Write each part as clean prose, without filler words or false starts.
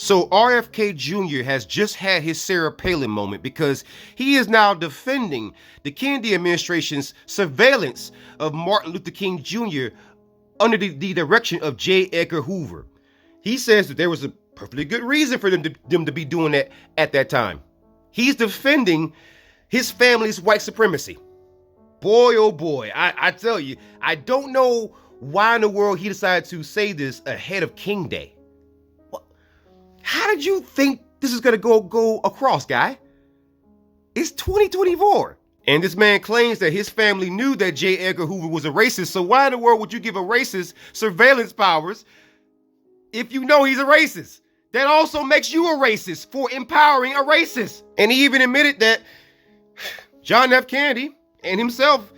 So RFK Jr. has just had his Sarah Palin moment because he is now defending the Kennedy administration's surveillance of Martin Luther King Jr. under the direction of J. Edgar Hoover. He says that there was a perfectly good reason for them to be doing that at that time. He's defending his family's white supremacy. Boy, oh boy, I tell you, I don't know why in the world he decided to say this ahead of King Day. How did you think this is going to go across, guy? It's 2024. And this man claims that his family knew that J. Edgar Hoover was a racist, so why in the world would you give a racist surveillance powers if you know he's a racist? That also makes you a racist for empowering a racist. And he even admitted that John F. Kennedy and himself,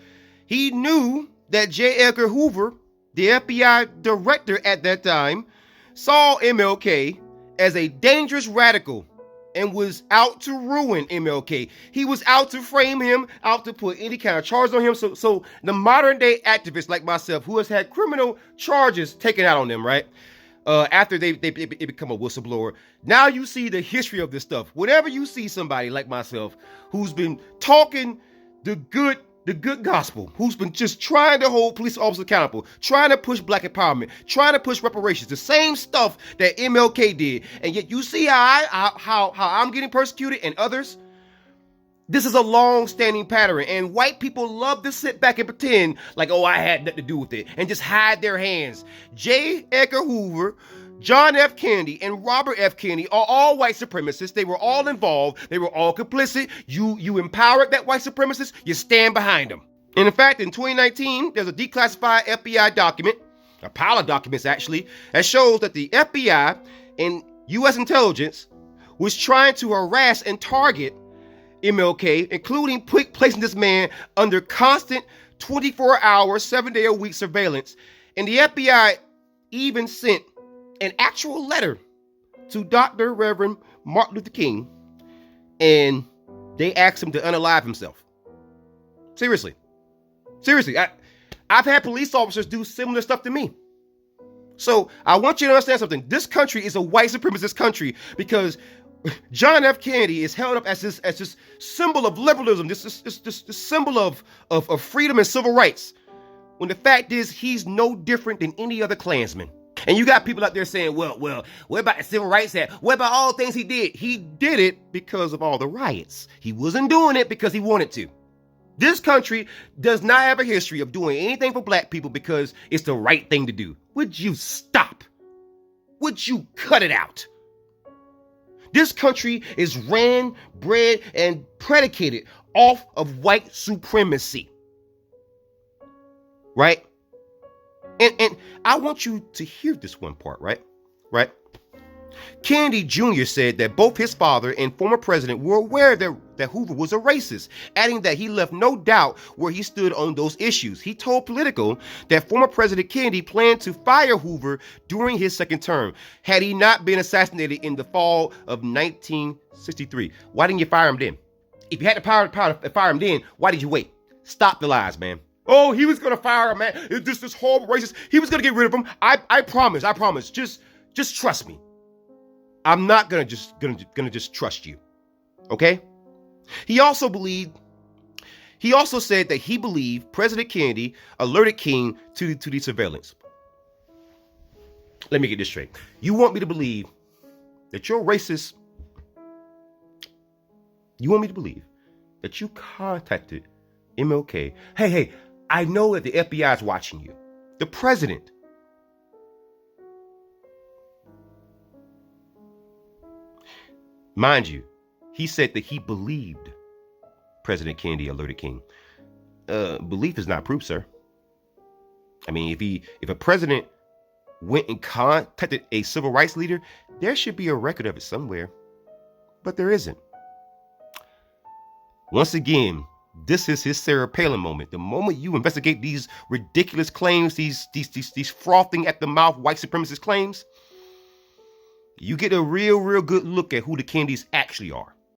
he knew that J. Edgar Hoover, the FBI director at that time, saw MLK as a dangerous radical and was out to ruin MLK. He was out to frame him, out to put any kind of charge on him. So the modern day activists like myself who has had criminal charges taken out on them, right? After they become a whistleblower. Now you see the history of this stuff. Whenever you see somebody like myself who's been talking the good gospel, who's been just trying to hold police officers accountable, trying to push black empowerment, trying to push reparations, the same stuff that MLK did, and yet you see how I'm getting persecuted and others. This is a long-standing pattern, and white people love to sit back and pretend like, oh, I had nothing to do with it, and just hide their hands. J. Edgar Hoover, John F. Kennedy, and Robert F. Kennedy are all white supremacists. They were all involved. They were all complicit. You empowered that white supremacist. You stand behind them. And in fact, in 2019, there's a declassified FBI document, a pile of documents actually, that shows that the FBI and U.S. intelligence was trying to harass and target MLK, including placing this man under constant 24-hour, 7-day-a-week surveillance. And the FBI even sent an actual letter to Dr. Reverend Martin Luther King, and they asked him to unalive himself. Seriously. I've had police officers do similar stuff to me. So I want you to understand something. This country is a white supremacist country because John F. Kennedy is held up as this symbol of liberalism, this symbol of freedom and civil rights, when the fact is he's no different than any other Klansman. And you got people out there saying, well, what about the Civil Rights Act? What about all the things he did? He did it because of all the riots. He wasn't doing it because he wanted to. This country does not have a history of doing anything for black people because it's the right thing to do. Would you stop? Would you cut it out? This country is ran, bred, and predicated off of white supremacy. Right? And I want you to hear this one part, right? Kennedy Jr. said that both his father and former president were aware that Hoover was a racist, adding that he left no doubt where he stood on those issues. He told Politico that former President Kennedy planned to fire Hoover during his second term, had he not been assassinated in the fall of 1963. Why didn't you fire him then? If you had the power to fire him then, why did you wait? Stop the lies, man. Oh, he was going to fire him, man. It's this horrible racist. He was going to get rid of him. I promise. Just trust me. I'm not gonna just trust you. Okay? He also said that he believed President Kennedy alerted King to the surveillance. Let me get this straight. You want me to believe that you're racist? You want me to believe that you contacted MLK? Hey, I know that the FBI is watching you. The president. Mind you, he said that he believed President Kennedy alerted King. Belief is not proof, sir. I mean, if a president went and contacted a civil rights leader, there should be a record of it somewhere. But there isn't. Once again, this is his Sarah Palin moment. The moment you investigate these ridiculous claims, these frothing at the mouth white supremacist claims, you get a real good look at who the Kennedys actually are.